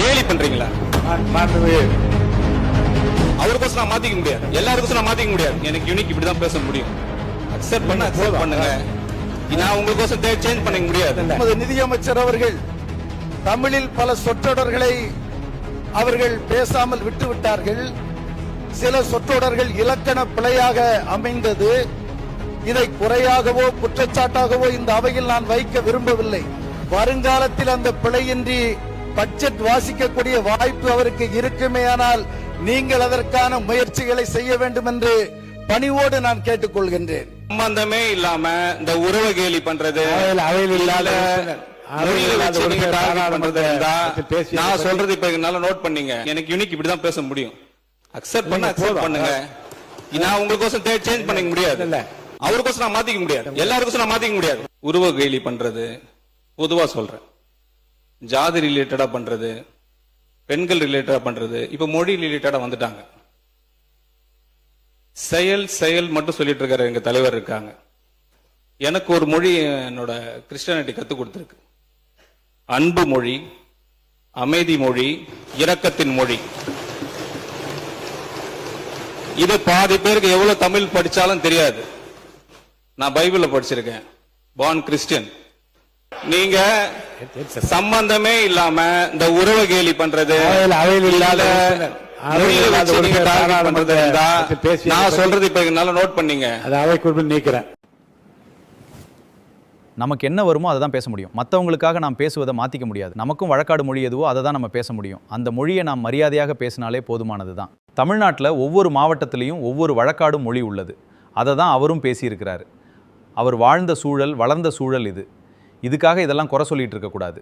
கேலி பண்றீங்களா? மாண்பு அவருக்கோசம் நான் மாத்திக்க முடியாது, எல்லாருக்கும் நான் மாத்திக்க முடியாது. எனக்கு யூனிக் இப்படிதான் பேச முடியும். அக்செப்ட் பண்ண அக்செப்ட் பண்ணுங்க. நான் உங்களுக்கோசம் சேஞ்ச் பண்ணிக்க முடியாது. நமது நிதியமைச்சர் அவர்கள் தமிழில் பல சொற்றொடர்களை அவர்கள் பேசாமல் விட்டுவிட்டார்கள். சில சொற்றொடர்கள் இலக்கண பிழையாக அமைந்தது. இதை குறையாகவோ குற்றச்சாட்டாகவோ இந்த அவையில் நான் வைக்க விரும்பவில்லை. வருங்காலத்தில் அந்த பிழையின்றி பட்ஜெட் வாசிக்கக்கூடிய வாய்ப்பு அவருக்கு இருக்குமேயானால் நீங்கள் அதற்கான முயற்சிகளை செய்ய வேண்டும் என்று பணிவோடு நான் கேட்டுக்கொள்கின்றேன். சம்பந்தமே இல்லாம இந்த உறவு கேலி பண்றது, அவையில் இல்லாத நான் சொல்றது இப்ப என்னால நோட் பண்ணீங்க. எனக்கு யூனிக் இப்படிதான் பேச முடியும். அக்செப்ட் பண்ண அக்செப்ட் பண்ணுங்க. நான் உங்களுக்கோசம் சேஞ்ச் பண்ணிக்க முடியாது, அவருக்கோசம் நான் மாத்திக்க முடியாது, எல்லாருக்கும் நான் மாத்திக்க முடியாது. உருவ கேலி பண்றது பொதுவா சொல்றேன். ஜாதி ரிலேட்டடா பண்றது, பெண்கள் ரிலேட்டடா பண்றது, இப்ப மொழி ரிலேட்டடா வந்துட்டாங்க. செயல் செயல் மட்டும் சொல்லிட்டு இருக்காரு எங்க தலைவர் இருக்காங்க. எனக்கு ஒரு மொழி என்னோட கிறிஸ்டியானிட்டி கத்து கொடுத்திருக்கு. அன்பு மொழி, அமைதி மொழி, இரக்கத்தின் மொழி. இது பாதி பேருக்கு எவ்வளவு தமிழ் படிச்சாலும் தெரியாது. நான் பைபிள்ல படிச்சிருக்கேன், பார்ன் கிறிஸ்டியன். நீங்க சம்பந்தமே இல்லாம இந்த உறவு கேலி பண்றது, நான் சொல்றது இப்ப என்னால நோட் பண்ணீங்க. நீக்கிறேன். நமக்கு என்ன வருமோ அதை தான் பேச முடியும். மற்றவங்களுக்காக நாம் பேசுவதை மாற்றிக்க முடியாது. நமக்கும் வழக்காடு மொழி எதுவோ அதை தான் நம்ம பேச முடியும். அந்த மொழியை நாம் மரியாதையாக பேசினாலே போதுமானது தான். தமிழ்நாட்டில் ஒவ்வொரு மாவட்டத்திலையும் ஒவ்வொரு வழக்காடு மொழி உள்ளது. அதை தான் அவரும் பேசியிருக்கிறாரு. அவர் வாழ்ந்த சூழல், வளர்ந்த சூழல் இது. இதுக்காக இதெல்லாம் குறை சொல்லிட்டு இருக்கக்கூடாது.